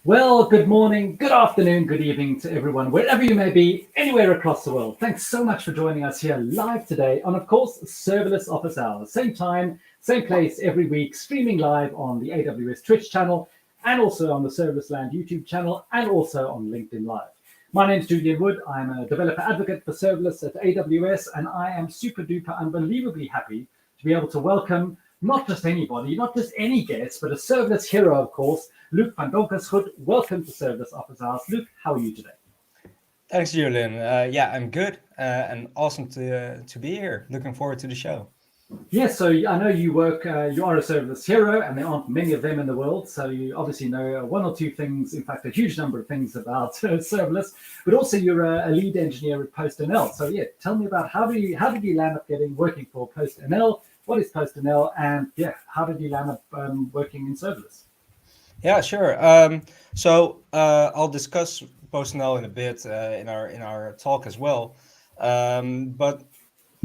Well, good morning, good afternoon, good evening to everyone, wherever you may be, anywhere across the world. Thanks so much for joining us here live today on, of course, Serverless Office Hours. Same time, same place every week, streaming live on the AWS Twitch channel and also on the Serverless Land YouTube channel and also on LinkedIn Live. My name is Julian Wood. I'm a developer advocate for Serverless at AWS, and I am super duper unbelievably happy to be able to welcome not just anybody, not just any guest, but a Serverless hero, of course, Luc van Donkersgoed. Welcome to Serverless Office Hours. Luc, how are you today? Thanks, Julian. Yeah, I'm good and awesome to be here. Looking forward to the show. Yes, so I know you work, you are a Serverless hero, and there aren't many of them in the world. So you obviously know one or two things, in fact, a huge number of things about Serverless, but also you're a lead engineer at PostNL. So yeah, tell me about how did you land up working for PostNL? What is PostNL? And yeah, how did you land up working in Serverless? Yeah, sure. I'll discuss PostNL in a bit in our talk as well. But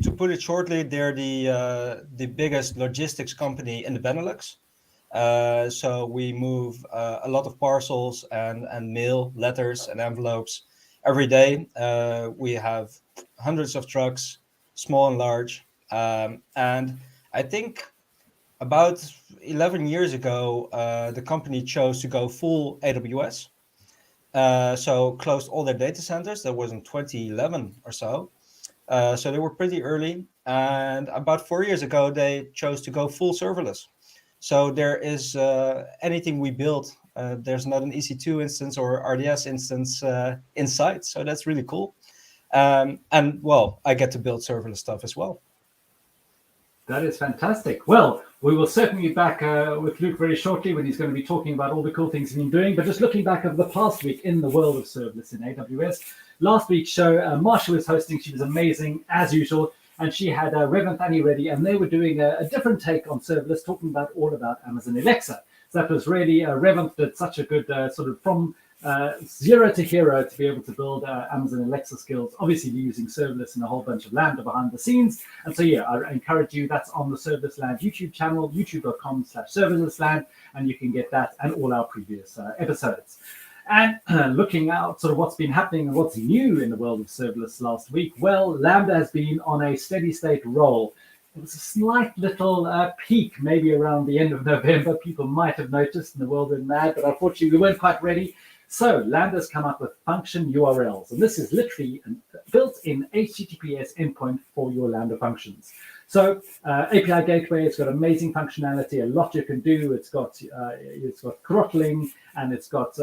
to put it shortly, they're the biggest logistics company in the Benelux. So we move a lot of parcels and mail, letters and envelopes every day. We have hundreds of trucks, small and large. And I think about 11 years ago, the company chose to go full AWS. So closed all their data centers. That was in 2011 or so. So they were pretty early. And about 4 years ago, they chose to go full serverless. So there is anything we build, there's not an EC2 instance or RDS instance inside. So that's really cool. And well, I get to build serverless stuff as well. That is fantastic. Well, we will certainly be back with Luc very shortly when he's going to be talking about all the cool things he's been doing. But just looking back over the past week in the world of serverless in AWS, last week's show, Marsha was hosting. She was amazing, as usual. And she had Rev and Fanny ready, and they were doing a different take on serverless, talking all about Amazon Alexa. So that was really, Rev did such a good sort of from zero to hero to be able to build Amazon Alexa skills, obviously using serverless and a whole bunch of Lambda behind the scenes. And so, yeah, I encourage you, that's on the Serverless Land YouTube channel, youtube.com/serverlessland, and you can get that and all our previous episodes. And looking out sort of what's been happening and what's new in the world of serverless last week, well, Lambda has been on a steady state roll. It was a slight little peak, maybe around the end of November. People might have noticed, and the world went mad, but unfortunately we weren't quite ready. So Lambda's come up with function URLs, and this is literally a built-in HTTPS endpoint for your Lambda functions. So API gateway, it's got amazing functionality, a lot you can do. It's got throttling, and it's got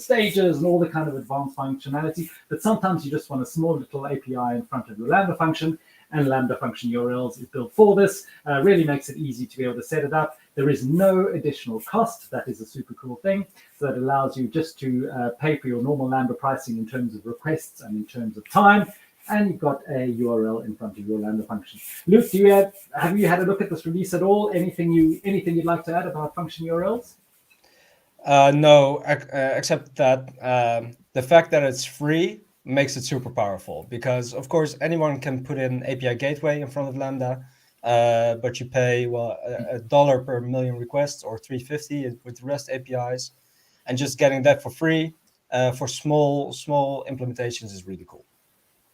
stages and all the kind of advanced functionality. But sometimes you just want a small little API in front of your Lambda function, and Lambda function URLs is built for this. Really makes it easy to be able to set it up. There is no additional cost. That is a super cool thing. So that allows you just to pay for your normal Lambda pricing in terms of requests and in terms of time. And you've got a URL in front of your Lambda function. Luc, have you had a look at this release at all? Anything you'd like to add about function URLs? No, except that the fact that it's free makes it super powerful, because of course anyone can put in API gateway in front of Lambda, but you pay $1 per million requests or $3.50 with the REST APIs, and just getting that for free for small implementations is really cool.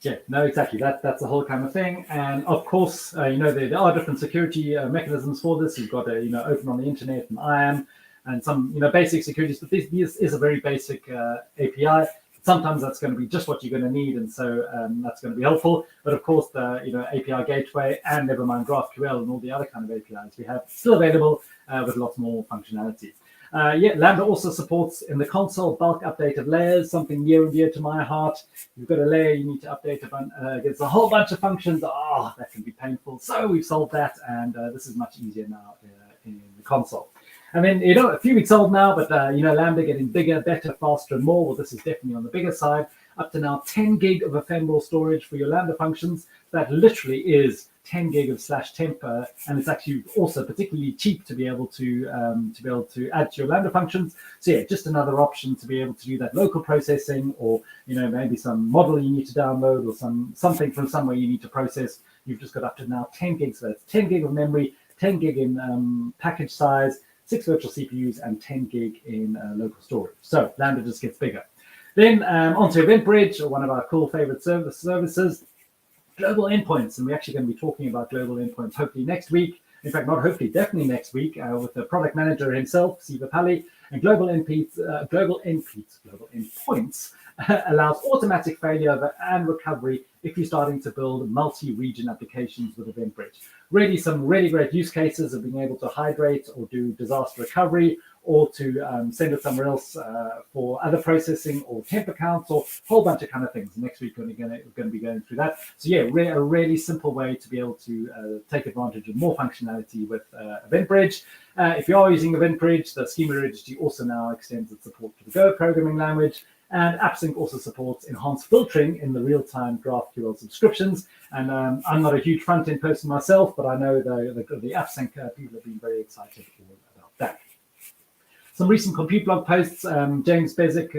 Yeah, no, exactly. That's the whole kind of thing. And of course, there are different security mechanisms for this. You've got open on the internet and IAM and some basic securities, but this is a very basic API. Sometimes that's going to be just what you're going to need, and so that's going to be helpful. But of course, the API gateway and never mind GraphQL and all the other kind of APIs we have still available with lots more functionality. Lambda also supports in the console bulk update of layers, something near and dear to my heart. You've got a layer you need to update against a whole bunch of functions. That can be painful. So we've solved that, and this is much easier now in the console. And then, a few weeks old now, but, Lambda getting bigger, better, faster, and more. Well, this is definitely on the bigger side. Up to now 10 gig of ephemeral storage for your Lambda functions. That literally is 10 gig of /temp, and it's actually also particularly cheap to be able to add to your Lambda functions. So yeah, just another option to be able to do that local processing, or maybe some model you need to download, or something from somewhere you need to process. You've just got up to now 10 gigs. So that's 10 gig of memory, 10 gig in package size. 6 virtual CPUs, and 10 gig in local storage. So Lambda just gets bigger. Then onto EventBridge, one of our cool favorite services, global endpoints. And we're actually going to be talking about global endpoints hopefully next week. In fact, not hopefully, definitely next week with the product manager himself, Siva Pali. And global endpoints allows automatic failover and recovery if you're starting to build multi-region applications with EventBridge. Really, some really great use cases of being able to hydrate or do disaster recovery, or to send it somewhere else for other processing or temp accounts, or a whole bunch of kind of things. Next week, we're going to be going through that. So yeah, a really simple way to be able to take advantage of more functionality with EventBridge. If you are using EventBridge, the schema registry also now extends its support to the Go programming language. And AppSync also supports enhanced filtering in the real-time GraphQL subscriptions. And I'm not a huge front-end person myself, but I know the AppSync people have been very excited about that. Some recent compute blog posts. James Bezic,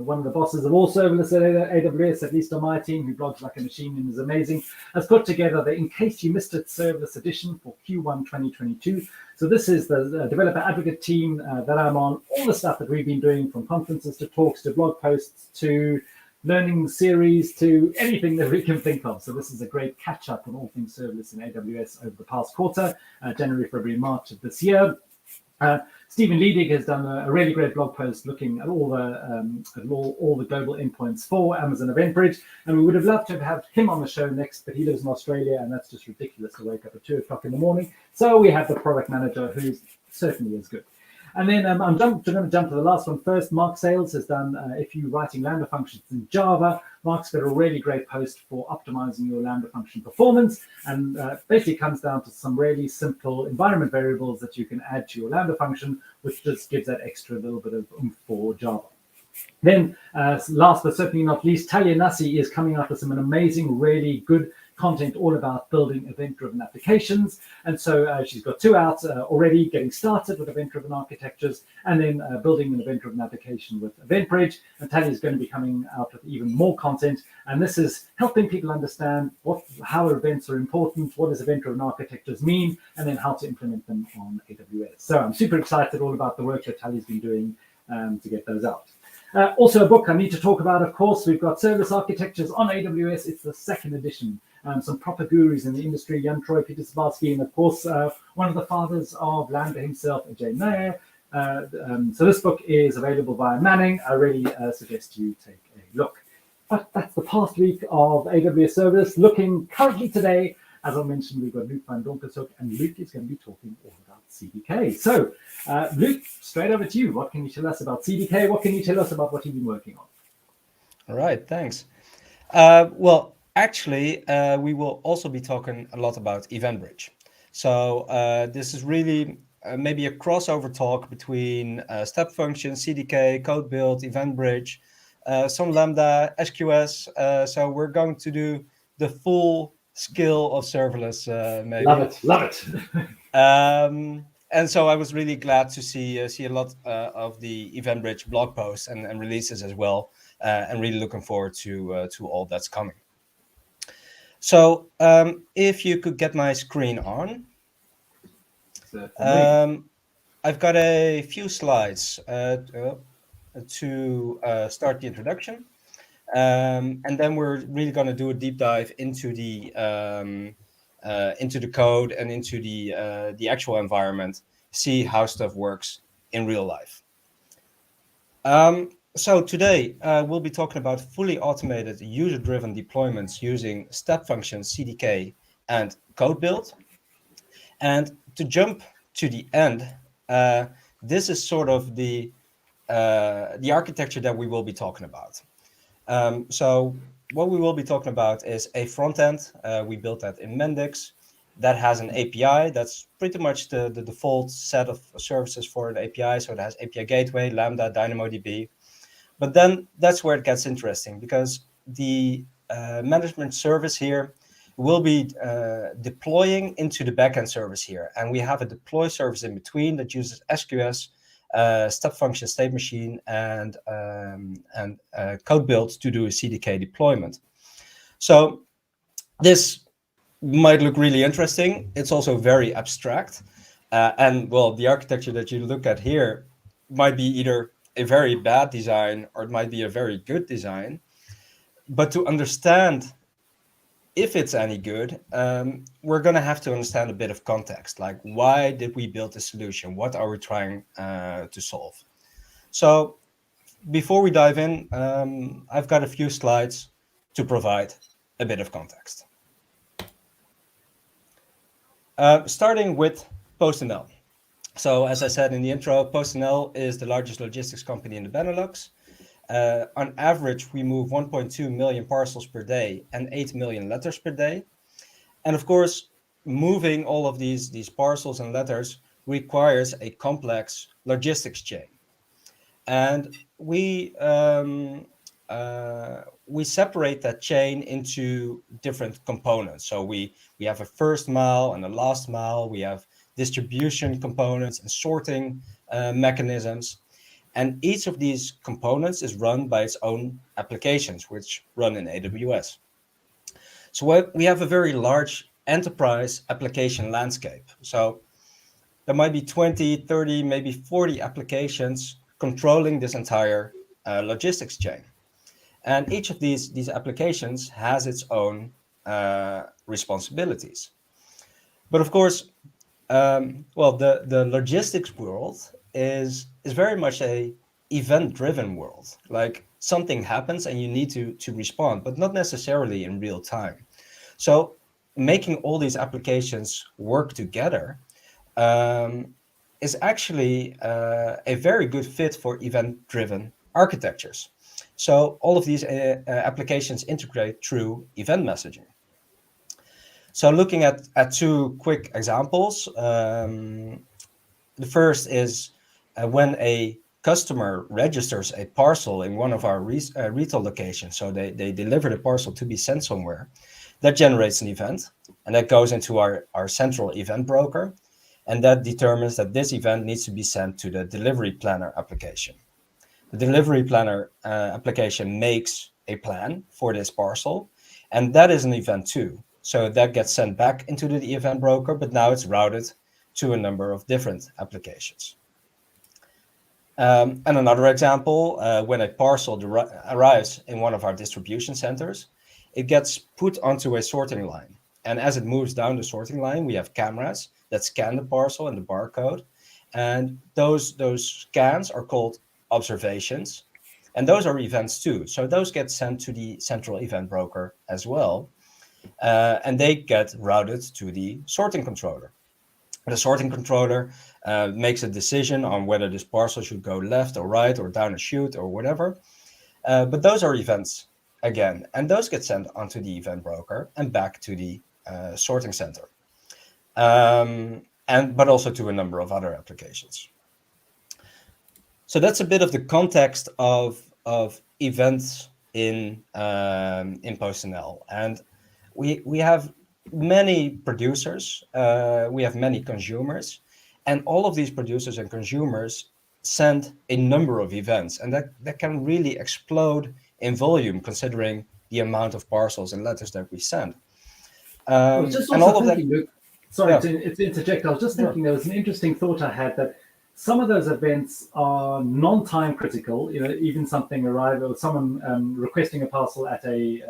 one of the bosses of all serverless at AWS, at least on my team, who blogs like a machine and is amazing, has put together the In Case You Missed It serverless edition for Q1 2022. So this is the developer advocate team that I'm on, all the stuff that we've been doing, from conferences to talks to blog posts to learning series to anything that we can think of. So this is a great catch up on all things serverless in AWS over the past quarter, January, February, March of this year. Stephen Liedig has done a really great blog post looking at all the global endpoints for Amazon EventBridge, and we would have loved to have him on the show next, but he lives in Australia, and that's just ridiculous to wake up at 2 o'clock in the morning. So we have the product manager, who certainly is good. And then I'm going to jump to the last one first. Mark Sales has done, if you're writing Lambda functions in Java, Mark's got a really great post for optimizing your Lambda function performance, and basically comes down to some really simple environment variables that you can add to your Lambda function, which just gives that extra little bit of oomph for Java. Then last but certainly not least, Talia Nasi is coming up with some amazing, really good content all about building event-driven applications. And so she's got 2 out already, getting started with event-driven architectures, and then building an event-driven application with EventBridge. And Talia is going to be coming out with even more content. And this is helping people understand how events are important, what does event-driven architectures mean, and then how to implement them on AWS. So I'm super excited all about the work that Talia's been doing to get those out. Also a book I need to talk about, of course. We've got Service Architectures on AWS. It's the 2nd edition. Some proper gurus in the industry, Jan Troy, Peter Sabatsky, and of course, one of the fathers of Lambda himself, Ajay Nair. So this book is available via Manning. I really suggest you take a look. But that's the past week of AWS Serverless. Looking currently today, as I mentioned, we've got Luc van Donkersgoed, and Luc is going to be talking all about CDK. So, Luc, straight over to you. What can you tell us about CDK? What can you tell us about what you've been working on? All right, thanks. Well, actually, we will also be talking a lot about EventBridge. So this is really maybe a crossover talk between step function, CDK, CodeBuild, EventBridge, some Lambda, SQS. So we're going to do the full skill of serverless. Maybe. Love it. And so I was really glad to see a lot of the EventBridge blog posts and releases as well, and really looking forward to all that's coming. So if you could get my screen on, I've got a few slides to start the introduction, and then we're really going to do a deep dive into the code and into the actual environment, see how stuff works in real life. So today we'll be talking about fully automated user-driven deployments using step functions, CDK, and CodeBuild. And to jump to the end, this is sort of the architecture that we will be talking about. So what we will be talking about is a front end. We built that in Mendix. That has an API. That's pretty much the default set of services for an API. So it has API Gateway, Lambda, DynamoDB. But then that's where it gets interesting, because the management service here will be deploying into the backend service here. And we have a deploy service in between that uses SQS, step function, state machine, and CodeBuild to do a CDK deployment. So this might look really interesting. It's also very abstract. And well, the architecture that you look at here might be either a very bad design or it might be a very good design. But to understand if it's any good, we're going to have to understand a bit of context, like why did we build this solution? What are we trying to solve? So before we dive in, I've got a few slides to provide a bit of context. Starting with PostNL. So as I said in the intro, PostNL is the largest logistics company in the Benelux. On average, we move 1.2 million parcels per day and 8 million letters per day. And of course, moving all of these parcels and letters requires a complex logistics chain. And we separate that chain into different components. So we have a first mile and a last mile. We have distribution components and sorting mechanisms. And each of these components is run by its own applications, which run in AWS. So we have a very large enterprise application landscape. So there might be 20, 30, maybe 40 applications controlling this entire logistics chain. And each of these applications has its own responsibilities. But of course, the logistics world is very much a event-driven world. Like something happens and you need to respond, but not necessarily in real time. So making all these applications work together is actually a very good fit for event-driven architectures. So all of these applications integrate through event messaging. So looking at two quick examples, the first is when a customer registers a parcel in one of our retail locations. So they deliver the parcel to be sent somewhere. That generates an event, and that goes into our central event broker. And that determines that this event needs to be sent to the delivery planner application. The delivery planner application makes a plan for this parcel, and that is an event too. So that gets sent back into the event broker, but now it's routed to a number of different applications. And another example, when a parcel arrives in one of our distribution centers, it gets put onto a sorting line. And as it moves down the sorting line, we have cameras that scan the parcel and the barcode. And those scans are called observations. And those are events too. So those get sent to the central event broker as well. And they get routed to the sorting controller. The sorting controller makes a decision on whether this parcel should go left or right or down a chute or whatever. But those are events again, and those get sent onto the event broker and back to the sorting center, but also to a number of other applications. So that's a bit of the context of events in PostNL, and we have many producers, we have many consumers, and all of these producers and consumers send a number of events, and that can really explode in volume considering the amount of parcels and letters that we send. I was just also thinking, Luc, sorry to interject, I was just thinking there was an interesting thought I had that some of those events are non-time critical, even something arriving or someone requesting a parcel at the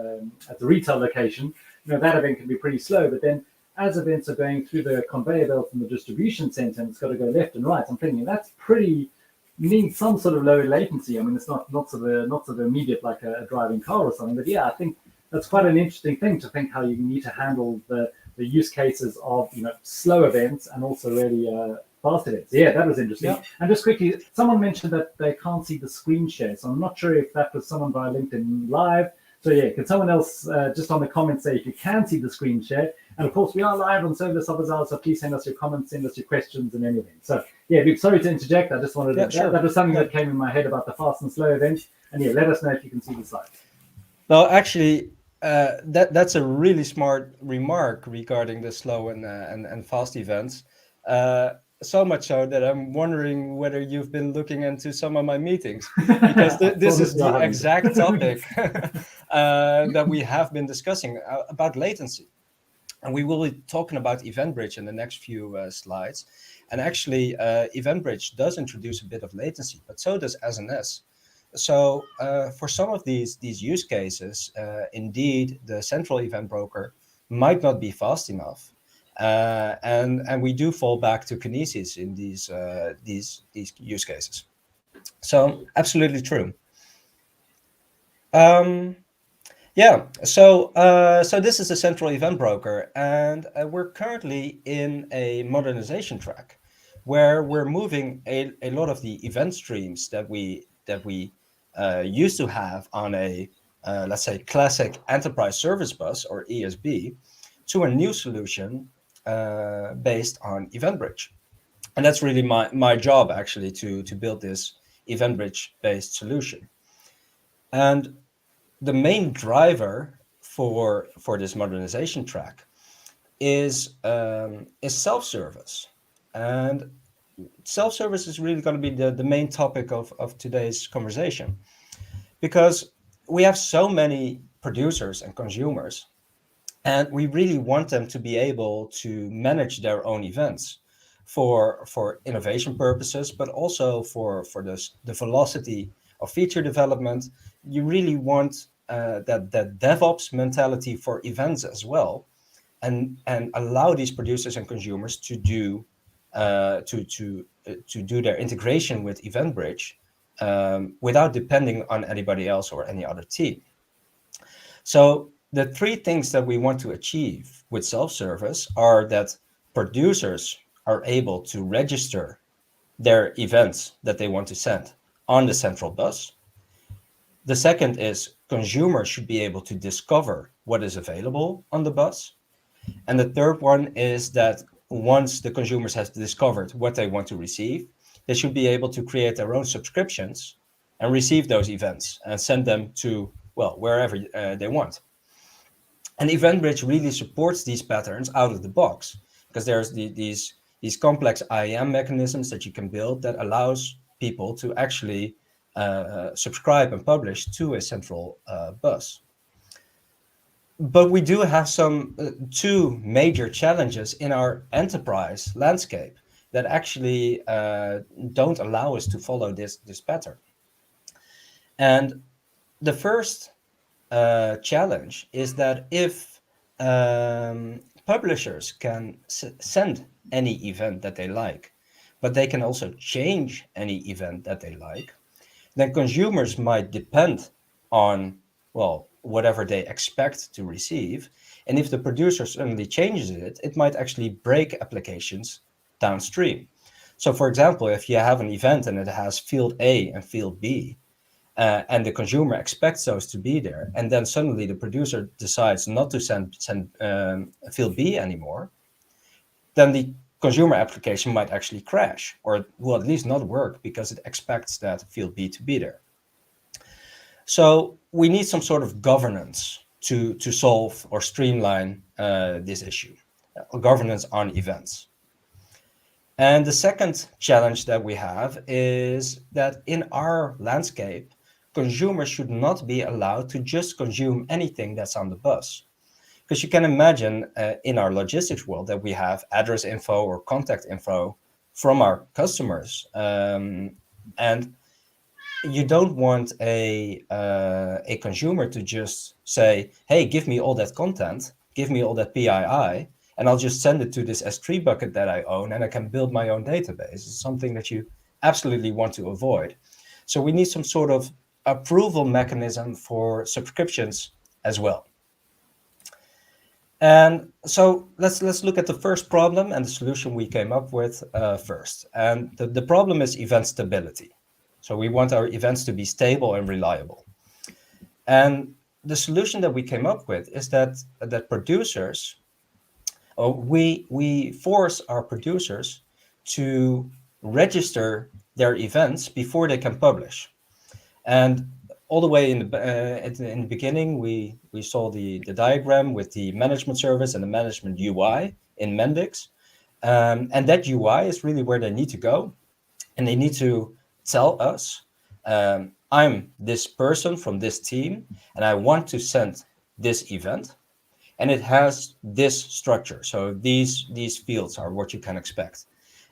retail location, that event can be pretty slow. But then as events are going through the conveyor belt from the distribution center, and it's got to go left and right, I'm thinking that's needs some sort of low latency. I mean, it's not sort of immediate like a driving car or something. But yeah, I think that's quite an interesting thing to think how you need to handle the use cases of slow events and also really fast events. Yeah, that was interesting. Yeah. And just quickly, someone mentioned that they can't see the screen share. So I'm not sure if that was someone via LinkedIn Live. So yeah, can someone else just on the comments say if you can see the screen share? And of course, we are live on Serverless Office Hours, so please send us your comments, send us your questions and anything. So yeah, Luc, sorry to interject. I just wanted that was something that came in my head about the fast and slow events. And yeah, let us know if you can see the slide. No, actually, that's a really smart remark regarding the slow and fast events. So much so that I'm wondering whether you've been looking into some of my meetings, because this is the exact topic that we have been discussing about latency. And we will be talking about EventBridge in the next few slides. And actually, EventBridge does introduce a bit of latency, but so does SNS. So for some of these use cases, indeed, the central event broker might not be fast enough, and we do fall back to Kinesis in these use cases. So absolutely true. Yeah, so this is a central event broker, and we're currently in a modernization track where we're moving a lot of the event streams that we used to have on a let's say classic enterprise service bus or ESB to a new solution based on EventBridge. And that's really my job actually to build this EventBridge based solution. And the main driver for this modernization track is self-service. And self-service is really going to be the main topic of today's conversation, because we have so many producers and consumers, and we really want them to be able to manage their own events for innovation purposes, but also for the velocity of feature development. You really want that DevOps mentality for events as well, and allow these producers and consumers to do their integration with EventBridge without depending on anybody else or any other team. So the three things that we want to achieve with self-service are that producers are able to register their events that they want to send on the central bus. The second is consumers should be able to discover what is available on the bus. And the third one is that once the consumers have discovered what they want to receive, they should be able to create their own subscriptions and receive those events and send them to, well, wherever they want. And EventBridge really supports these patterns out of the box, because there's these complex IAM mechanisms that you can build that allows people to actually subscribe and publish to a central bus. But we do have some two major challenges in our enterprise landscape that actually don't allow us to follow this pattern. And the first challenge is that if publishers can send any event that they like, but they can also change any event that they like, then consumers might depend on, well, whatever they expect to receive. And if the producer suddenly changes it, it might actually break applications downstream. So for example, if you have an event and it has field A and field B, and the consumer expects those to be there, and then suddenly the producer decides not to send field B anymore, then the consumer application might actually crash, or it will at least not work because it expects that field B to be there. So we need some sort of governance to solve or streamline this issue, governance on events. And the second challenge that we have is that in our landscape, consumers should not be allowed to just consume anything that's on the bus. Because you can imagine in our logistics world that we have address info or contact info from our customers. And you don't want a consumer to just say, hey, give me all that content, give me all that PII, and I'll just send it to this S3 bucket that I own, and I can build my own database. It's something that you absolutely want to avoid. So we need some sort of approval mechanism for subscriptions as well. And so let's look at the first problem and the solution we came up with first. And the problem is event stability. So we want our events to be stable and reliable. And the solution that we came up with is that producers, we force our producers to register their events before they can publish. And all the way in the beginning, we saw the diagram with the management service and the management UI in Mendix. And that UI is really where they need to go. And they need to tell us, I'm this person from this team, and I want to send this event. And it has this structure. So these fields are what you can expect.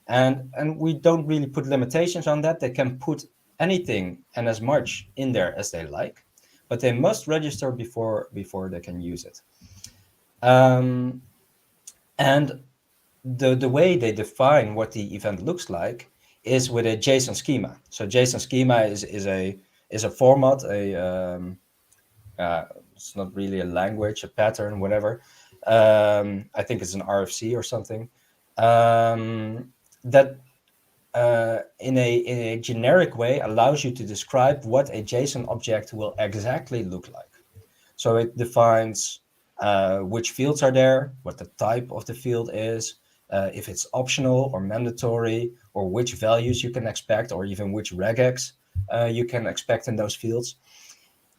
And we don't really put limitations on that. They can put anything and as much in there as they like, but they must register before they can use it. And the way they define what the event looks like is with a JSON schema. So JSON schema is a format, it's not really a language, a pattern, whatever. I think it's an RFC or something. That in a generic way allows you to describe what a JSON object will exactly look like. So it defines which fields are there, what the type of the field is, if it's optional or mandatory, or which values you can expect, or even which regex you can expect in those fields.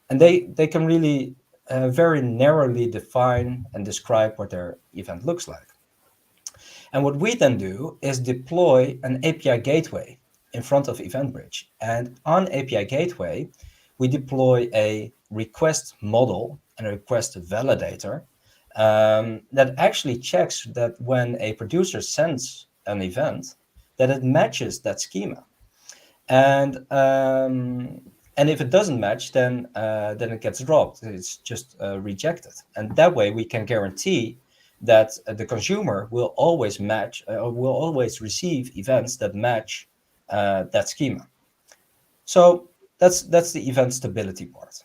And they can really very narrowly define and describe what their event looks like. And what we then do is deploy an API gateway in front of EventBridge. And on API gateway, we deploy a request model and a request validator that actually checks that when a producer sends an event, that it matches that schema. And if it doesn't match, then it gets dropped. It's just rejected. And that way we can guarantee that the consumer will always receive events that match that schema. So that's the event stability part.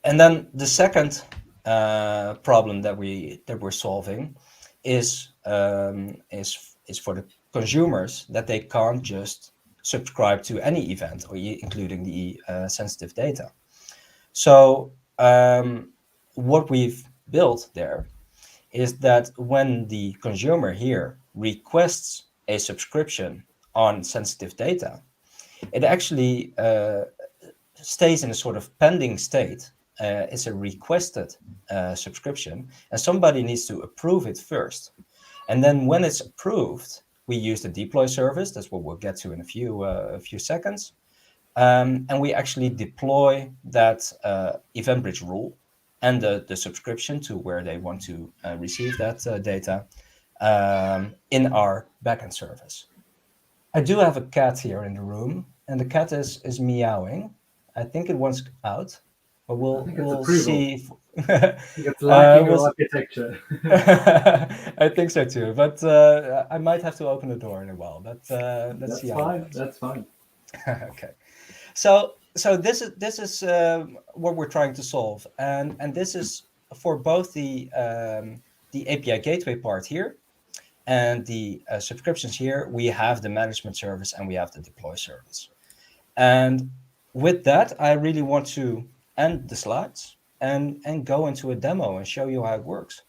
And then the second problem that we're solving is for the consumers, that they can't just subscribe to any event, or including the sensitive data. So what we've built there is that when the consumer here requests a subscription on sensitive data, it actually stays in a sort of pending state. It's a requested subscription, and somebody needs to approve it first. And then when it's approved, we use the deploy service. That's what we'll get to in a few seconds. And we actually deploy that EventBridge rule and the subscription to where they want to receive that data in our backend service. I do have a cat here in the room, and the cat is meowing. I think it wants out, but we'll see. It's liking your architecture. I think so too, but I might have to open the door in a while. But let's see. That's fine. Okay. So this is what we're trying to solve, and this is for both the API gateway part here and the subscriptions here. We have the management service and we have the deploy service. And with that, I really want to end the slides and go into a demo and show you how it works.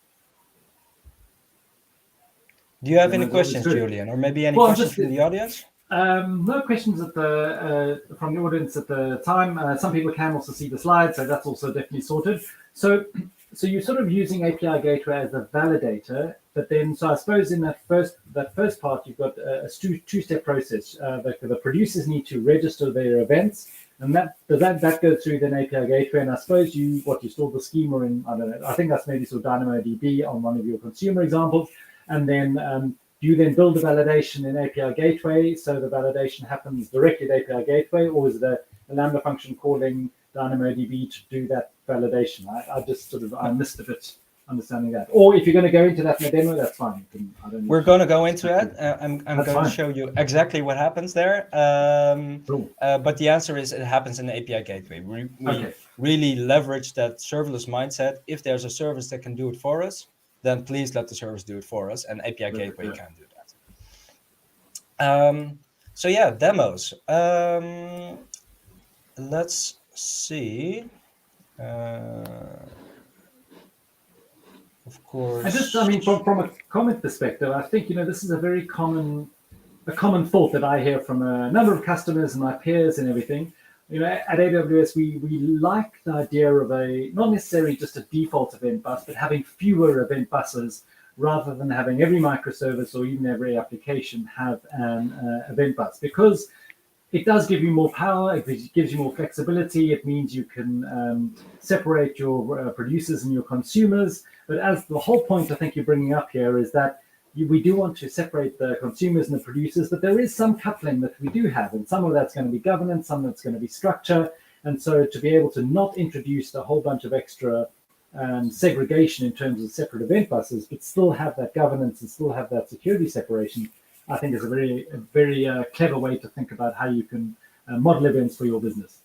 Do you have any questions, Julian, or maybe any questions from the audience? No questions from the audience at the time. Some people can also see the slides, so that's also definitely sorted. So you're sort of using API Gateway as a validator, but then so I suppose in that first part you've got a two-step process. The producers need to register their events, and that goes through then API Gateway. And I suppose you store the schema in, I don't know, I think that's maybe sort of DynamoDB on one of your consumer examples, and then you then build the validation in API Gateway, so the validation happens directly at API Gateway, or is it a Lambda function calling DynamoDB to do that validation? I missed a bit understanding that. Or if you're going to go into that in a demo, that's fine. We're going to go into it. I'm going to show you exactly what happens there. But the answer is it happens in the API Gateway. We really leverage that serverless mindset. If there's a service that can do it for us, then please let the service do it for us, and API Gateway can do that. So yeah, demos. Let's see. Of course. From a comment perspective, I think this is a very common thought that I hear from a number of customers and my peers and everything. At AWS, we like the idea of not necessarily just a default event bus, but having fewer event buses rather than having every microservice or even every application have an event bus, because it does give you more power, it gives you more flexibility, it means you can separate your producers and your consumers. But as the whole point I think you're bringing up here is that we do want to separate the consumers and the producers, but there is some coupling that we do have, and some of that's going to be governance, some of that's going to be structure. And so to be able to not introduce a whole bunch of extra segregation in terms of separate event buses, but still have that governance and still have that security separation, I think is a very clever way to think about how you can model events for your business.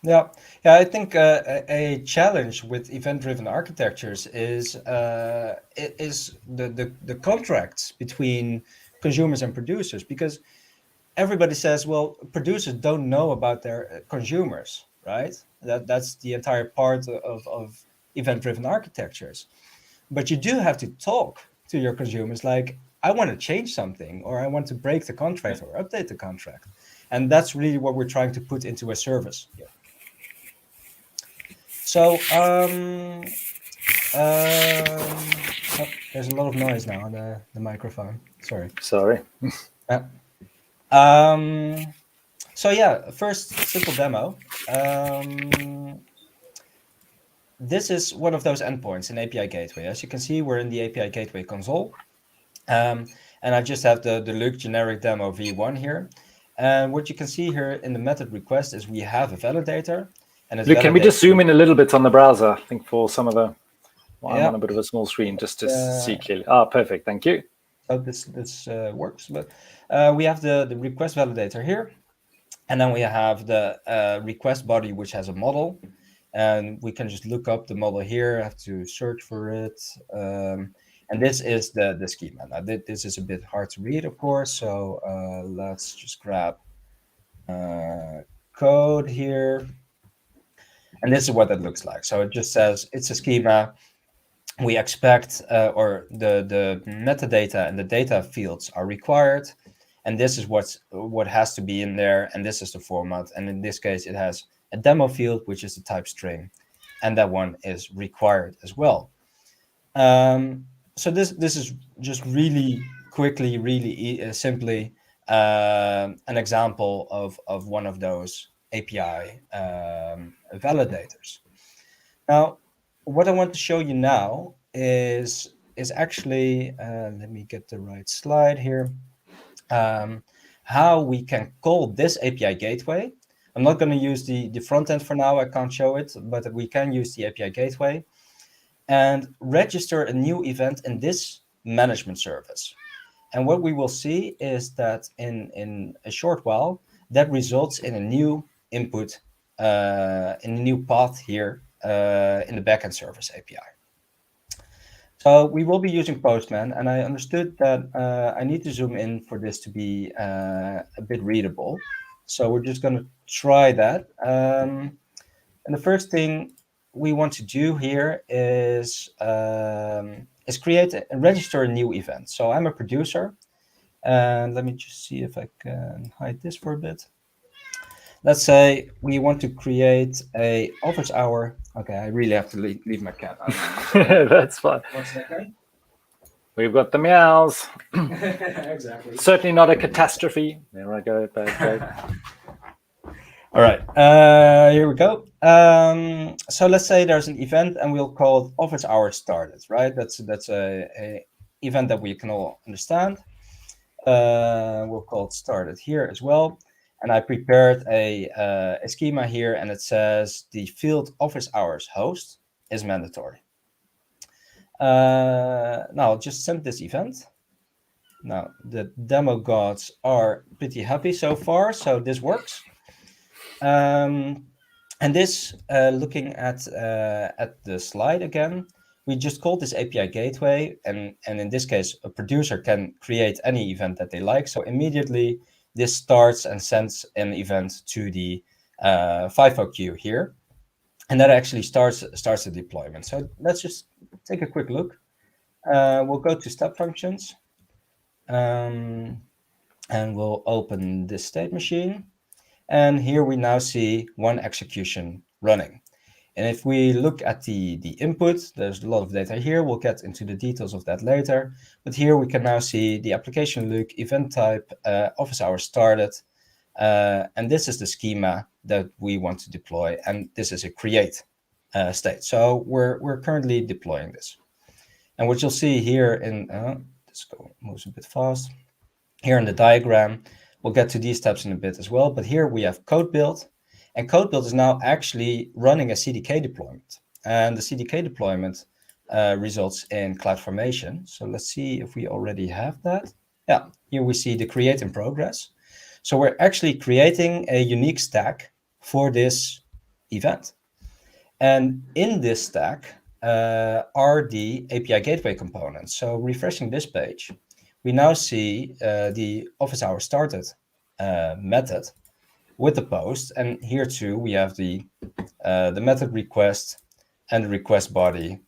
Yeah, I think a challenge with event-driven architectures is the contracts between consumers and producers, because everybody says, well, producers don't know about their consumers, right? That's the entire part of event-driven architectures. But you do have to talk to your consumers, like, I want to change something, or I want to break the contract or update the contract. And that's really what we're trying to put into a service here. So oh, there's a lot of noise now on the microphone. Sorry. So yeah, first simple demo. This is one of those endpoints in API Gateway. As you can see, we're in the API Gateway console. And I just have the Luc generic demo v1 here. And what you can see here in the method request is we have a validator. And Luc, can we just zoom in a little bit on the browser? I think for some of the, I'm on a bit of a small screen just to see clearly. Perfect, thank you. So this works, but we have the request validator here. And then we have the request body, which has a model. And we can just look up the model here. I have to search for it. And this is the schema. Now, this is a bit hard to read, of course. So let's just grab code here. And this is what that looks like. So it just says it's a schema. We expect, or the metadata and the data fields are required. And this is what has to be in there. And this is the format. And in this case, it has a demo field, which is the type string. And that one is required as well. So this is just really quickly, really simply an example of one of those API validators. Now, what I want to show you now is actually, let me get the right slide here, how we can call this API gateway. I'm not going to use the front end for now, I can't show it, but we can use the API gateway and register a new event in this management service. And what we will see is that in a short while, that results in a new input, in a new path here in the backend service API. So we will be using Postman, and I understood that I need to zoom in for this to be a bit readable. So we're just going to try that. And the first thing we want to do here is create and register a new event. So I'm a producer, and let me just see if I can hide this for a bit. Let's say we want to create a office hour. Okay, I really have to leave my cat out. That's fine. 1 second. We've got the meows. Exactly. Certainly not a catastrophe. There I go. All right, here we go. So let's say there's an event and we'll call it office hours started, right? That's a event that we can all understand. We'll call it started here as well. And I prepared a schema here, and it says the field office hours host is mandatory. Now I'll just send this event. Now the demo gods are pretty happy so far, so this works. And this, looking at the slide again, we just called this API gateway, and in this case, a producer can create any event that they like. So immediately this starts and sends an event to the FIFO queue here, and that actually starts the deployment. So let's just take a quick look. We'll go to step functions, and we'll open this state machine. And here we now see one execution running. And if we look at the input, there's a lot of data here. We'll get into the details of that later. But here we can now see the application look, event type, office hours started. And this is the schema that we want to deploy. And this is a create state. So we're currently deploying this. And what you'll see here in this moves a bit fast. Here in the diagram, we'll get to these steps in a bit as well. But here we have CodeBuild, and CodeBuild is now actually running a CDK deployment. And the CDK deployment results in CloudFormation. So let's see if we already have that. Yeah, here we see the create in progress. So we're actually creating a unique stack for this event. And in this stack are the API gateway components. So refreshing this page, we now see the office hours started method with the post. And here too, we have the method request and the request body,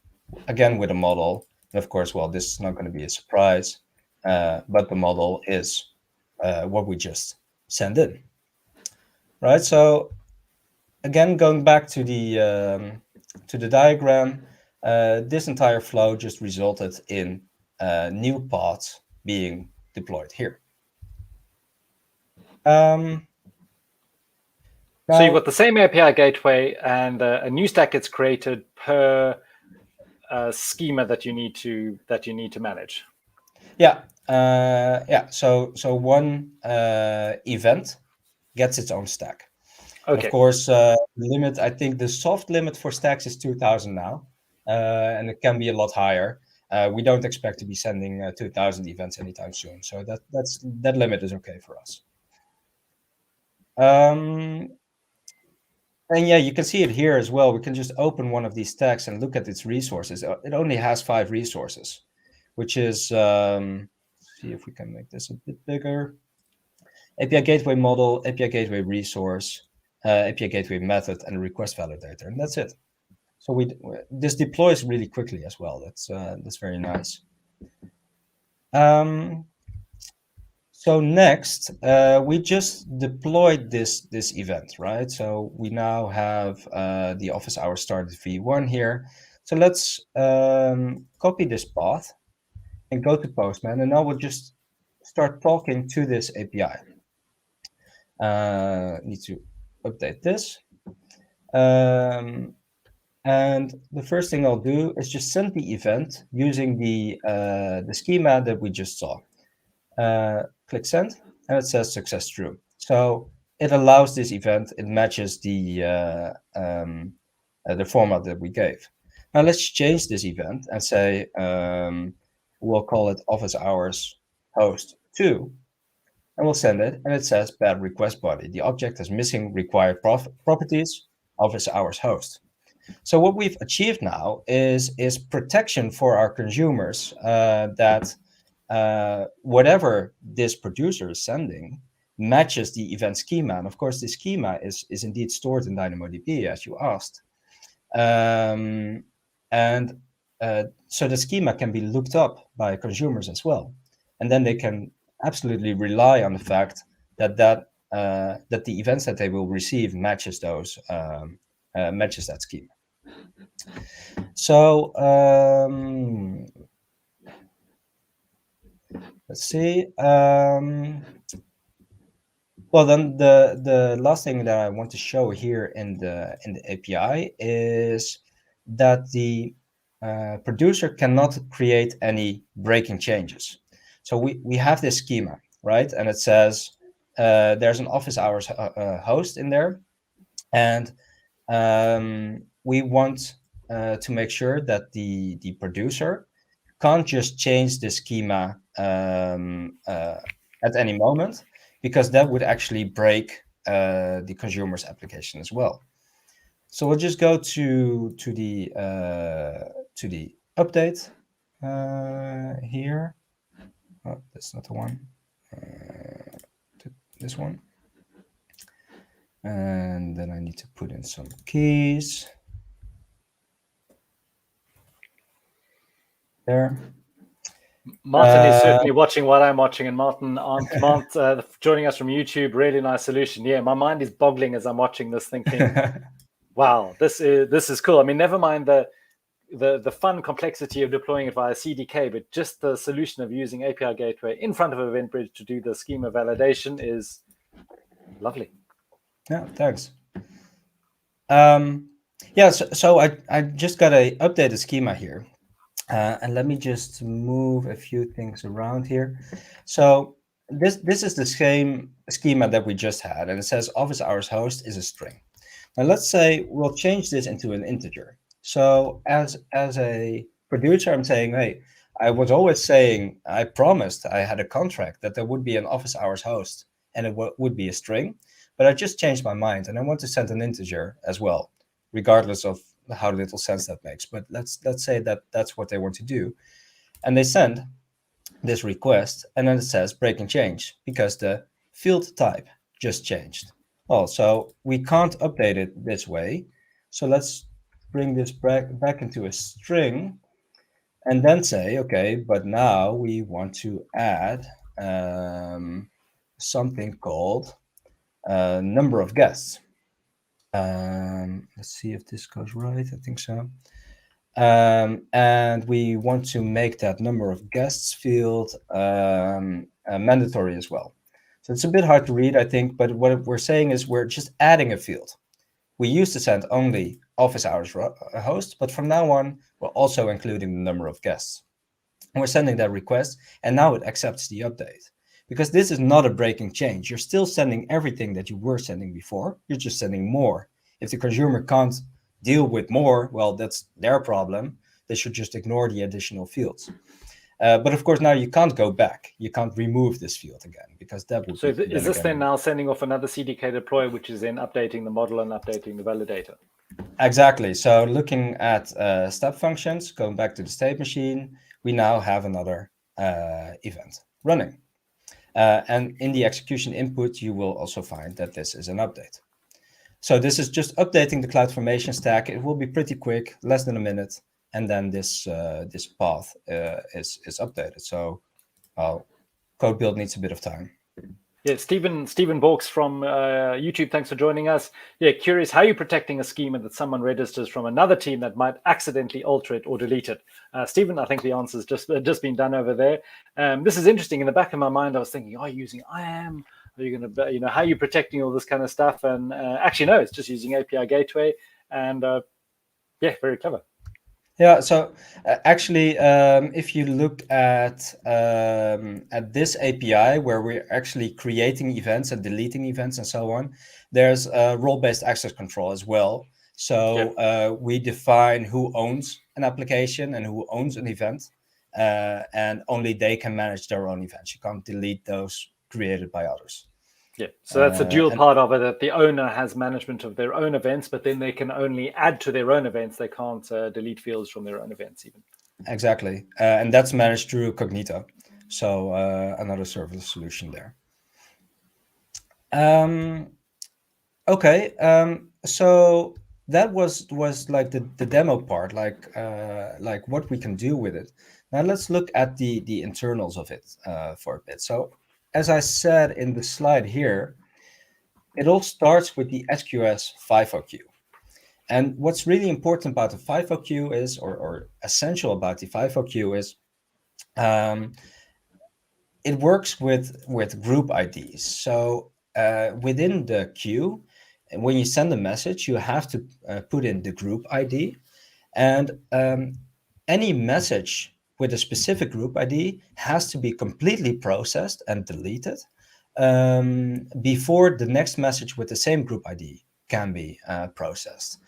again with a model. And of course, well, this is not going to be a surprise, but the model is what we just send in, right? So again, going back to the diagram, this entire flow just resulted in new pods being deployed here. So you've got the same API gateway, and a new stack gets created per schema that you need to manage. Yeah, yeah. So one event gets its own stack. Okay. Of course, limit. I think the soft limit for stacks is 2,000 now, and it can be a lot higher. We don't expect to be sending 2,000 events anytime soon, so that limit is okay for us. And yeah, you can see it here as well. We can just open one of these stacks and look at its resources. It only has 5 resources, which is, see if we can make this a bit bigger. API gateway model, API gateway resource, API gateway method, and a request validator, and that's it. So this deploys really quickly as well. That's very nice. So next, we just deployed this event, right? So we now have the office hours started v1 here. So let's copy this path and go to Postman, and now we'll just start talking to this API. Need to update this. And the first thing I'll do is just send the event using the schema that we just saw. Click send, and it says success true. So it allows this event. It matches the format that we gave. Now let's change this event and say we'll call it office hours host 2, and we'll send it. And it says bad request body. The object has missing required properties. Office hours host. So what we've achieved now is protection for our consumers that. Whatever this producer is sending matches the event schema. And of course, the schema is indeed stored in DynamoDB, as you asked. So the schema can be looked up by consumers as well. And then they can absolutely rely on the fact that the events that they will receive matches that schema. So let's see. Well, then the last thing that I want to show here in the API is that the producer cannot create any breaking changes. So we have this schema, right? And it says there's an office hours host in there, and we want to make sure that the producer can't just change the schema at any moment, because that would actually break the consumer's application as well. So we'll just go to the update here. Oh, that's not the one. This one. And then I need to put in some keys. There. Martin is certainly watching what I'm watching, and Martin joining us from YouTube. Really nice solution. Yeah, my mind is boggling as I'm watching this, thinking, "Wow, this is cool." I mean, never mind the fun complexity of deploying it via CDK, but just the solution of using API Gateway in front of EventBridge to do the schema validation is lovely. Yeah, thanks. Yeah, so I just got a updated schema here. And let me just move a few things around here. So this is the same schema that we just had, and it says office hours host is a string. Now let's say we'll change this into an integer. So as a producer, I'm saying, hey, I was always saying, I promised, I had a contract that there would be an office hours host and it would be a string, but I just changed my mind and I want to send an integer as well, regardless of how little sense that makes. But let's say that that's what they want to do. And they send this request, and then it says breaking change because the field type just changed. Oh, so we can't update it this way. So let's bring this back into a string and then say, okay, but now we want to add something called number of guests. Let's see if this goes right. I think so. And we want to make that number of guests field mandatory as well. So it's a bit hard to read, I think, but what we're saying is we're just adding a field. We used to send only office hours host, but from now on, we're also including the number of guests. And we're sending that request, and now it accepts the update. Because this is not a breaking change. You're still sending everything that you were sending before. You're just sending more. If the consumer can't deal with more, well, that's their problem. They should just ignore the additional fields. But of course, now you can't go back. You can't remove this field again because that would. So is this then now sending off another CDK deploy, which is then updating the model and updating the validator? Exactly. So looking at step functions, going back to the state machine, we now have another event running. And in the execution input, you will also find that this is an update. So this is just updating the CloudFormation stack. It will be pretty quick, less than a minute, and then this path is updated. So CodeBuild needs a bit of time. Yeah, Stephen Borks from YouTube, thanks for joining us. Yeah, curious, how are you protecting a schema that someone registers from another team that might accidentally alter it or delete it? Stephen, I think the answer's just been done over there. This is interesting. In the back of my mind, I was thinking, are you using IAM? Are you going to, how are you protecting all this kind of stuff? And actually, no, it's just using API Gateway. And yeah, very clever. Yeah, so actually, if you look at this API where we're actually creating events and deleting events and so on, there's role-based access control as well. So we define who owns an application and who owns an event, and only they can manage their own events. You can't delete those created by others. Yeah, so that's a dual part of it, that the owner has management of their own events, but then they can only add to their own events. They can't delete fields from their own events even. Exactly. And that's managed through Cognito. So another serverless solution there. Okay. So that was like the demo part, like what we can do with it. Now let's look at the internals of it for a bit. So as I said in the slide here, it all starts with the SQS FIFO queue. And what's really important about the FIFO queue is, or essential about the FIFO queue is, it works with group IDs. So within the queue, when you send a message, you have to put in the group ID. And any message with a specific group ID has to be completely processed and deleted before the next message with the same group ID can be processed.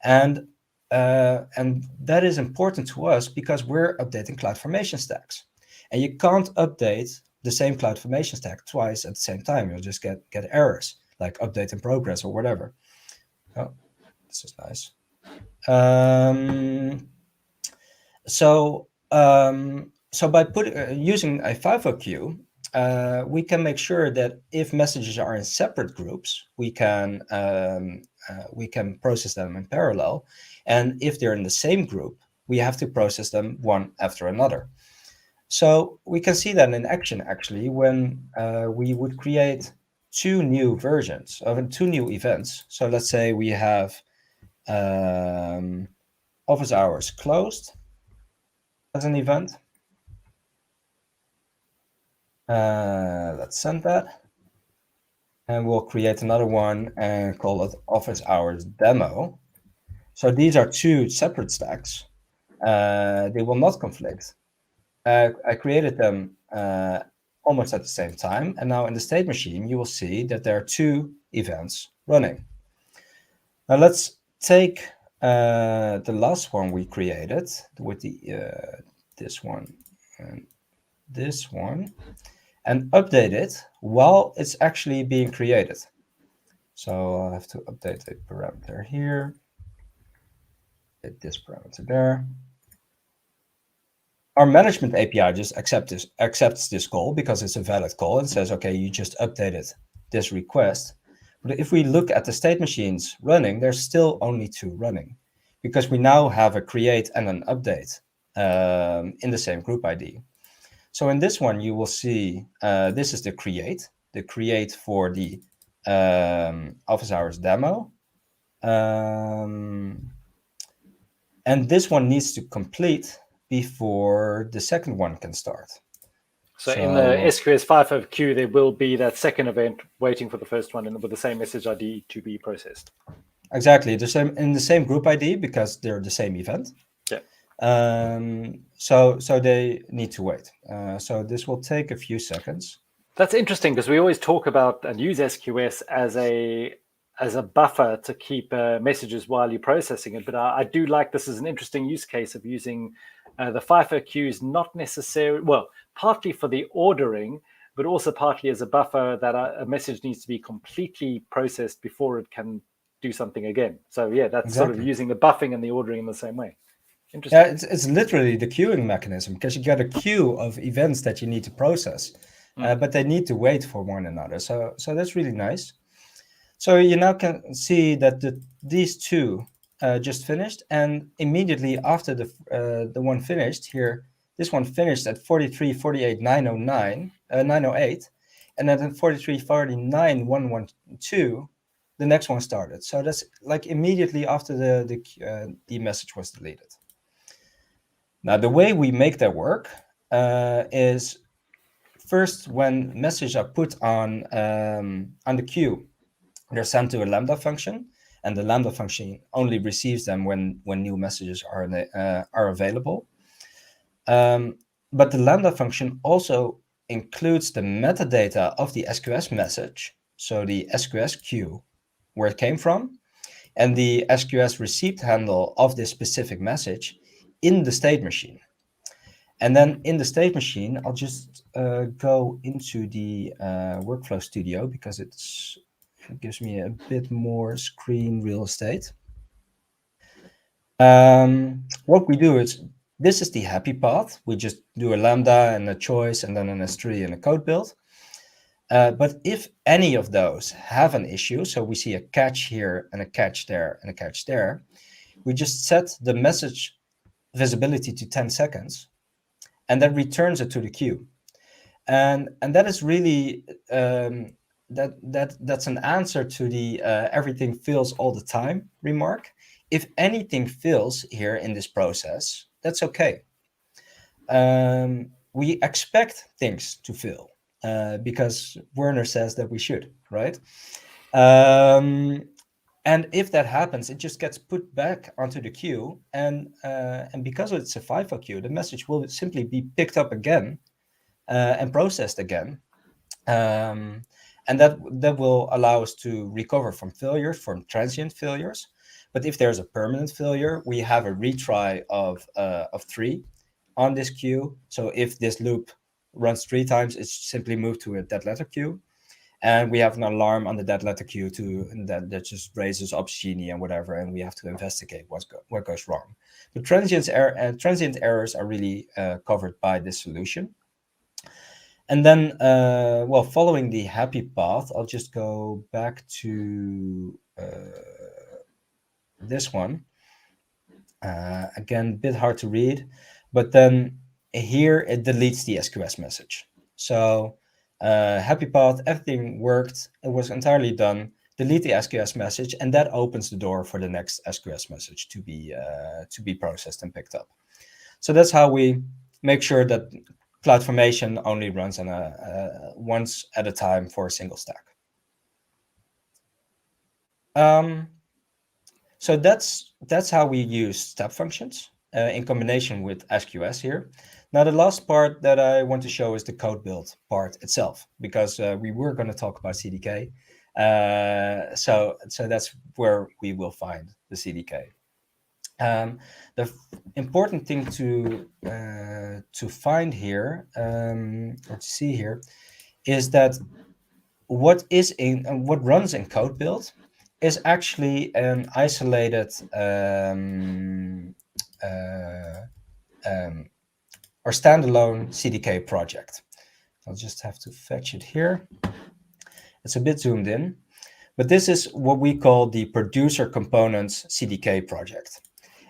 And that is important to us because we're updating CloudFormation stacks. And you can't update the same CloudFormation stack twice at the same time. You'll just get errors, like update in progress or whatever. Oh, this is nice. So by using a FIFO queue, we can make sure that if messages are in separate groups, we can process them in parallel. And if they're in the same group, we have to process them one after another. So we can see that in action, actually, when we would create two new versions of two new events. So let's say we have office hours closed as an event. Let's send that. And we'll create another one and call it office hours demo. So these are two separate stacks. they will not conflict. I created them almost at the same time. And now in the state machine, you will see that there are 2 events running. Now let's take the last one we created with the this one and this one, and update it while it's actually being created. So I'll have to update the parameter here. Hit this parameter there. Our management API just accepts this call because it's a valid call and says, okay, you just updated this request. But if we look at the state machines running, there's still only 2 running because we now have a create and an update in the same group ID. So in this one, you will see this is the create for the office hours demo. And this one needs to complete before the second one can start. So in the SQS FIFO queue, there will be that second event waiting for the first one and with the same message ID to be processed. Exactly, in the same group ID because they're the same event. Yeah. So they need to wait. So this will take a few seconds. That's interesting because we always talk about and use SQS as a buffer to keep messages while you're processing it. But I do like this as an interesting use case of using the FIFO queues, not necessarily, well, partly for the ordering, but also partly as a buffer that a message needs to be completely processed before it can do something again. So yeah, that's Exactly. sort of using the buffing and the ordering in the same way. Interesting. Yeah, it's literally the queuing mechanism because you got a queue of events that you need to process, but they need to wait for one another. So that's really nice. So you now can see that these 2 just finished, and immediately after the one finished here, this one finished at 43:48:908, and then at 43:49:112, the next one started. So that's like immediately after the message was deleted. Now the way we make that work is first when messages are put on the queue, they're sent to a Lambda function, and the Lambda function only receives them when new messages are available. But the Lambda function also includes the metadata of the SQS message, so the SQS queue, where it came from, and the SQS receipt handle of this specific message in the state machine. And then in the state machine, I'll just go into the Workflow Studio because it gives me a bit more screen real estate. What we do is, this is the happy path. We just do a Lambda and a choice and then an S3 and a CodeBuild. But if any of those have an issue, so we see a catch here and a catch there and a catch there, we just set the message visibility to 10 seconds and then returns it to the queue. And that is really, that's an answer to the everything fails all the time remark. If anything fails here in this process, that's okay. We expect things to fail because Werner says that we should, right? And if that happens, it just gets put back onto the queue, and because it's a FIFO queue, the message will simply be picked up again and processed again, and that will allow us to recover from failures, from transient failures. But if there's a permanent failure, we have a retry of 3 on this queue. So if this loop runs 3 times, it's simply moved to a dead letter queue. And we have an alarm on the dead letter queue too, and that just raises obscenity and whatever, and we have to investigate what goes wrong. But transient errors are really covered by this solution. And then, following the happy path, I'll just go back to this one. Again, a bit hard to read, but then here it deletes the SQS message. So happy path, everything worked, it was entirely done. Delete the SQS message, and that opens the door for the next SQS message to be processed and picked up. So that's how we make sure that CloudFormation only runs on once at a time for a single stack. So that's how we use step functions. in combination with SQS here. Now, the last part that I want to show is the CodeBuild part itself, because we were going to talk about CDK. So that's where we will find the CDK. The important thing to find here, or to see here, is that what runs in CodeBuild is actually an isolated or standalone CDK project. I'll just have to fetch it here. It's a bit zoomed in, but this is what we call the producer components CDK project.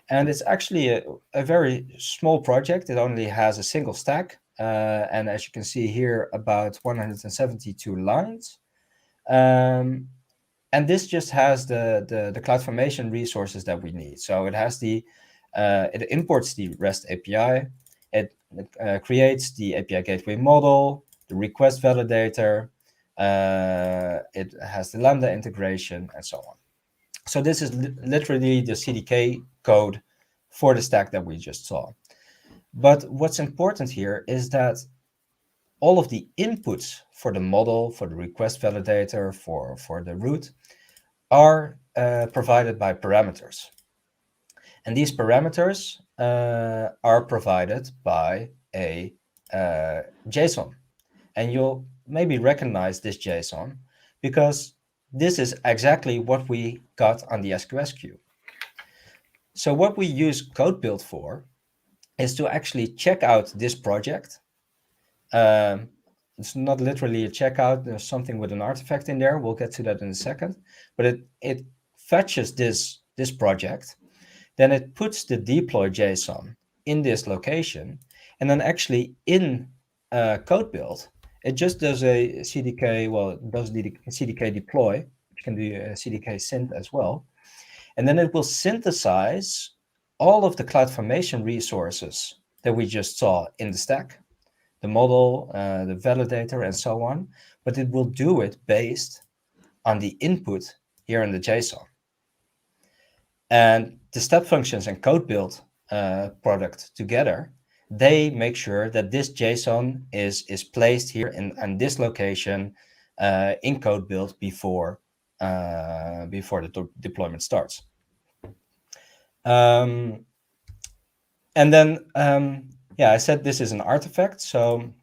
And it's actually a very small project. It only has a single stack. And as you can see here, about 172 lines. And this just has the CloudFormation resources that we need. So it has it imports the REST API. It creates the API gateway model, the request validator. It has the Lambda integration and so on. So this is literally the CDK code for the stack that we just saw. But what's important here is that all of the inputs for the model, for the request validator, for the root, are provided by parameters. And these parameters are provided by a JSON. And you'll maybe recognize this JSON because this is exactly what we got on the SQS queue. So what we use CodeBuild for is to actually check out this project. It's not literally a checkout. There's something with an artifact in there. We'll get to that in a second. But it fetches this project. Then it puts the deploy JSON in this location. And then actually in CodeBuild, it just does a CDK, well, it does the CDK deploy, which can be a CDK synth as well. And then it will synthesize all of the CloudFormation resources that we just saw in the stack, the model, the validator, and so on. But it will do it based on the input here in the JSON. And the step functions and CodeBuild product together, they make sure that this JSON is placed here in this location in CodeBuild before the deployment starts. And then, I said this is an artifact, so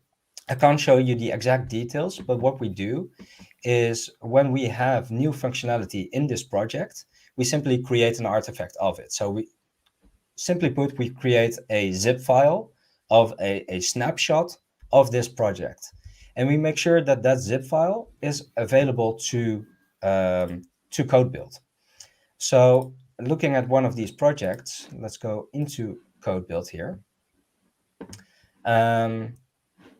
I can't show you the exact details, but what we do is when we have new functionality in this project, we simply create an artifact of it. So we simply put, we create a zip file of a snapshot of this project. And we make sure that that zip file is available to CodeBuild. So looking at one of these projects, let's go into CodeBuild here.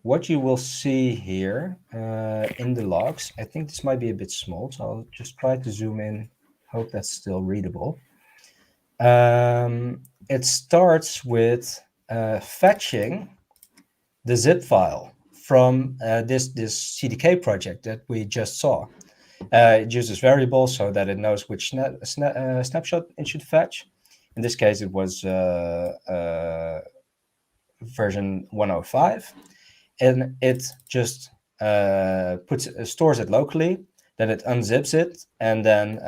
What you will see here in the logs, I think this might be a bit small, so I'll just try to zoom in, hope that's still readable. It starts with fetching the zip file from this CDK project that we just saw. It uses variables so that it knows which snapshot it should fetch. In this case, it was version 105. And it just stores it locally, then it unzips it, and then,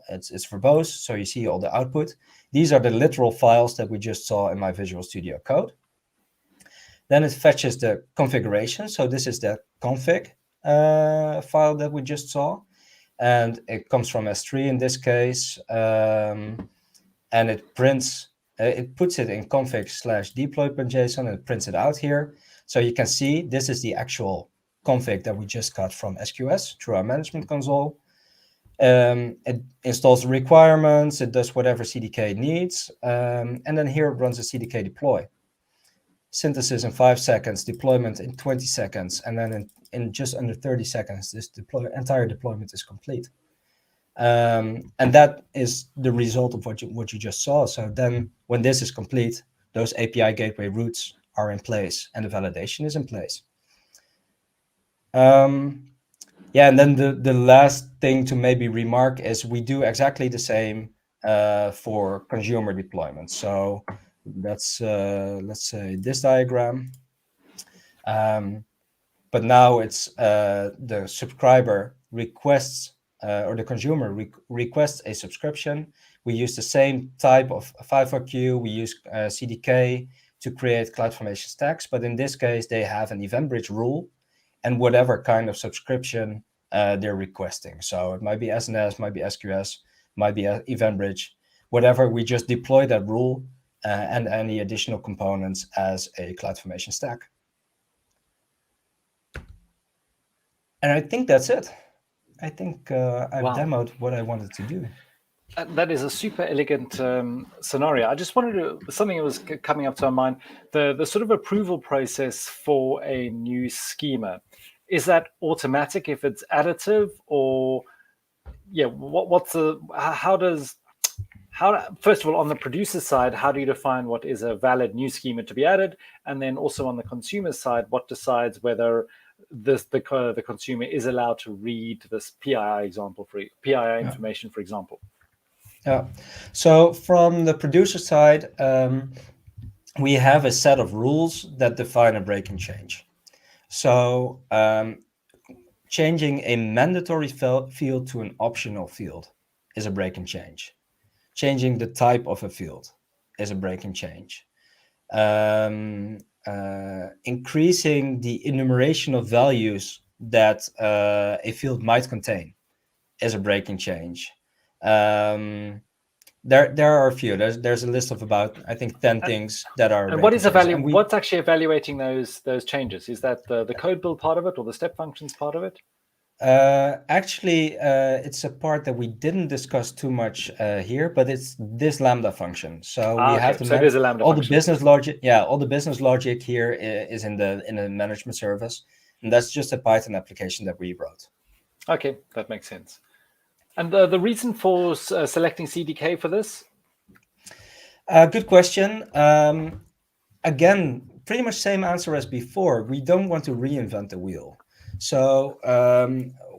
it's verbose, so you see all the output. These are the literal files that we just saw in my Visual Studio Code. Then it fetches the configuration, so this is the config file that we just saw, and it comes from S3 in this case, and it prints, it puts it in config/deploy.json, and it prints it out here. So you can see this is the actual config that we just got from SQS through our management console. It installs the requirements, it does whatever CDK needs, and then here it runs a CDK deploy. Synthesis in 5 seconds, deployment in 20 seconds, and then in just under 30 seconds, this entire deployment is complete. And that is the result of what you just saw. So then when this is complete, those API gateway routes are in place and the validation is in place. And then the last thing to maybe remark is we do exactly the same for consumer deployments. So That's let's say this diagram. But now it's the subscriber requests or the consumer requests a subscription. We use the same type of FIFO queue. We use CDK to create CloudFormation stacks, but in this case, they have an event bridge rule and whatever kind of subscription they're requesting. So it might be SNS, might be SQS, might be event bridge, whatever. We just deploy that rule and any additional components as a CloudFormation stack. And I think that's it. I think I've demoed what I wanted to do. That is a super elegant scenario. I just wanted to, something that was coming up to our mind, the sort of approval process for a new schema. Is that automatic if it's additive, or first of all, on the producer side, how do you define what is a valid new schema to be added? And then also on the consumer side, what decides whether the consumer is allowed to read this PII information, for example? Yeah. So from the producer side, we have a set of rules that define a break and change. So changing a mandatory field to an optional field is a break and change. Changing the type of a field is a break and change. Increasing the enumeration of values that a field might contain is a break and change. There are a few. There's a list of about, I think, 10 things that are. And what is what's actually evaluating those changes? Is that the CodeBuild part of it, or the step functions part of it? Actually, it's a part that we didn't discuss too much here, but it's this Lambda function. So we have to it is a Lambda function. The business logic. Yeah, all the business logic here is in the management service, and that's just a Python application that we wrote. Okay, that makes sense. And the reason for selecting CDK for this? Good question. Again, pretty much same answer as before. We don't want to reinvent the wheel. So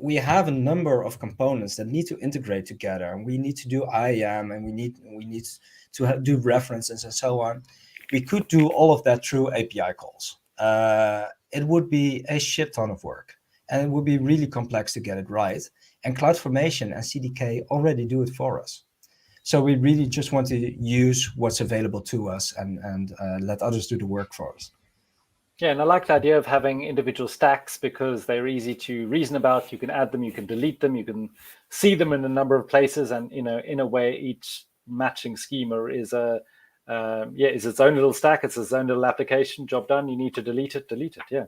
we have a number of components that need to integrate together, and we need to do IAM, and we need to do references and so on. We could do all of that through API calls. It would be a shit ton of work, and it would be really complex to get it right. And CloudFormation and CDK already do it for us. So we really just want to use what's available to us and let others do the work for us. Yeah, and I like the idea of having individual stacks because they're easy to reason about. You can add them, you can delete them, you can see them in a number of places, and in a way, each matching schema is its own little stack. It's its own little application. Job done. You need to delete it. Yeah.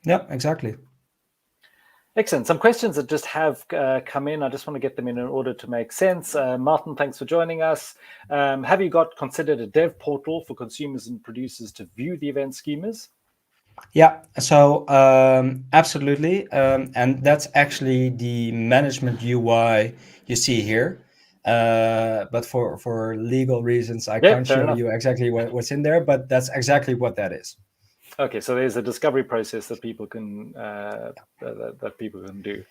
Yeah, exactly. Excellent. Some questions that just have come in. I just want to get them in order to make sense. Martin, thanks for joining us. Have you considered a dev portal for consumers and producers to view the event schemas? Yeah, so absolutely. And that's actually the management UI you see here. But for legal reasons, I can't show you exactly what's in there, but that's exactly what that is. Okay, so there's a discovery process that people can do.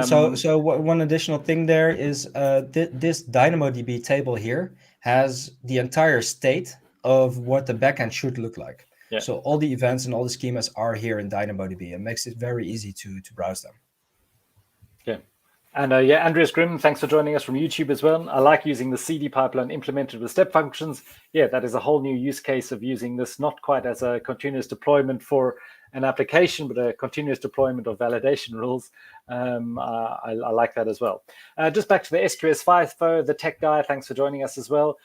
So one additional thing there is this DynamoDB table here has the entire state of what the backend should look like. Yeah. So all the events and all the schemas are here in DynamoDB. It makes it very easy to browse them. Yeah. And Andreas Grimm, thanks for joining us from YouTube as well. I like using the CD pipeline implemented with step functions. Yeah, that is a whole new use case of using this, not quite as a continuous deployment for an application, but a continuous deployment of validation rules. I like that as well. Just back to the SQS FIFO, the tech guy, thanks for joining us as well.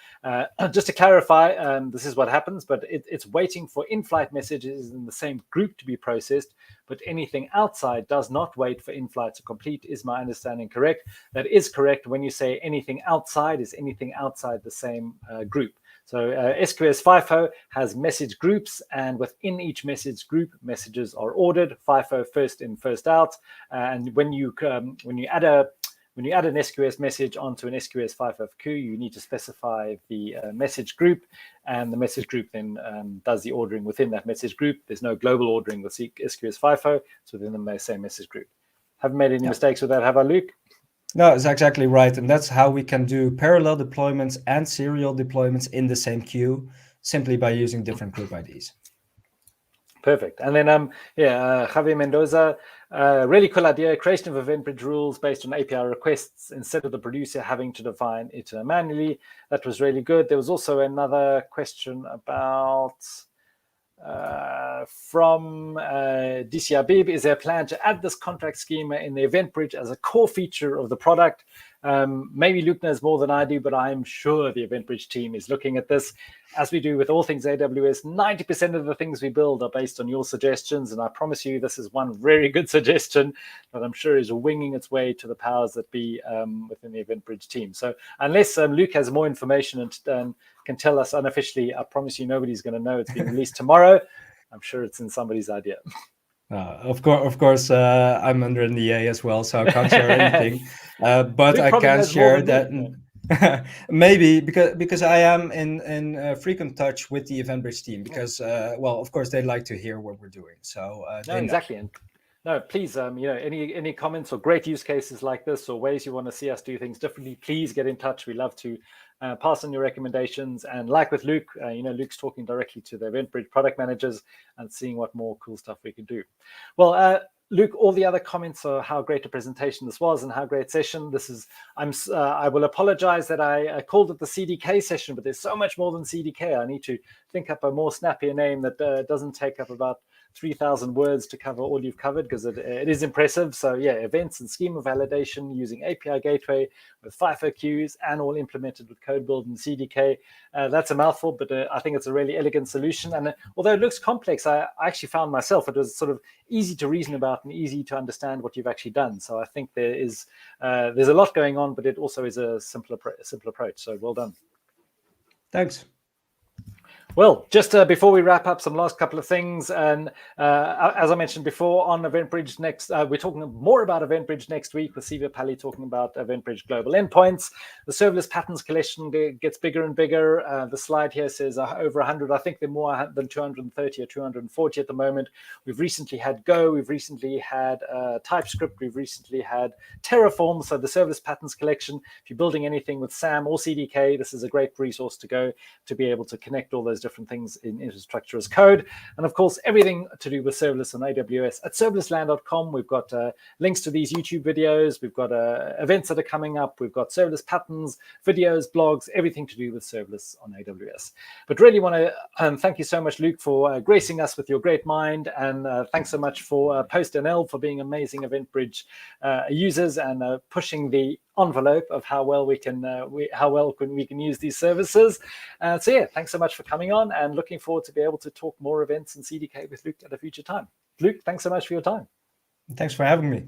Just to clarify, this is what happens, but it's waiting for in-flight messages in the same group to be processed, but anything outside does not wait for in-flight to complete. Is my understanding correct? That is correct. When you say anything outside, is anything outside the same group. So SQS FIFO has message groups, and within each message group, messages are ordered. FIFO first in, first out. And when you add an SQS message onto an SQS FIFO queue, you need to specify the message group, and the message group then does the ordering within that message group. There's no global ordering with SQS FIFO. It's within the same message group. Haven't made any mistakes with that, have I, Luc? No, it's exactly right. And that's how we can do parallel deployments and serial deployments in the same queue. simply by using different group IDs. Perfect. And then, Javier Mendoza, really cool idea, creation of event bridge rules based on API requests instead of the producer having to define it manually. That was really good. There was also another question about from DC Habib, is there a plan to add this contract schema in the event bridge as a core feature of the product? Maybe Luc knows more than I do, but I'm sure the event bridge team is looking at this. As we do with all things AWS, 90% of the things we build are based on your suggestions. And I promise you, this is one very good suggestion that I'm sure is winging its way to the powers that be within the event bridge team. So unless Luc has more information and can tell us unofficially, I promise you nobody's going to know. It's being released tomorrow. I'm sure it's in somebody's idea. Of course, I'm under NDA as well, so I can't share anything. But I can share that maybe because I am in frequent touch with the EventBridge team because, well, of course, they'd like to hear what we're doing. So no, exactly. And no, please, any comments or great use cases like this or ways you want to see us do things differently, please get in touch. We love to pass on your recommendations. And like with Luc, Luc's talking directly to the EventBridge product managers and seeing what more cool stuff we can do. Well, Luc, all the other comments are how great a presentation this was and how great session this is. I will apologize that I called it the CDK session, but there's so much more than CDK. I need to think up a more snappier name that doesn't take up about 3,000 words to cover all you've covered, because it is impressive. So yeah, events and schema validation using API gateway with FIFO queues and all implemented with CodeBuild and CDK. That's a mouthful, but I think it's a really elegant solution. And although it looks complex, I actually found myself it was sort of easy to reason about and easy to understand what you've actually done. So I think there's a lot going on, but it also is a simple approach. So well done. Thanks. Well, just before we wrap up, some last couple of things. And as I mentioned before, on EventBridge next, we're talking more about EventBridge next week with Siva Pali talking about EventBridge global endpoints. The serverless patterns collection gets bigger and bigger. The slide here says over 100. I think they're more than 230 or 240 at the moment. We've recently had Go. We've recently had TypeScript. We've recently had Terraform. So the serverless patterns collection, if you're building anything with SAM or CDK, this is a great resource to go to be able to connect all those different things in infrastructure as code. And of course, everything to do with serverless on AWS at serverlessland.com. We've got links to these YouTube videos. We've got events that are coming up. We've got serverless patterns, videos, blogs, everything to do with serverless on AWS. But really want to thank you so much, Luc, for gracing us with your great mind. And thanks so much for PostNL for being amazing EventBridge users and pushing the envelope of how well we can use these services. So yeah, thanks so much for coming on, and looking forward to be able to talk more events and CDK with Luc at a future time. Luc, thanks so much for your time. Thanks for having me.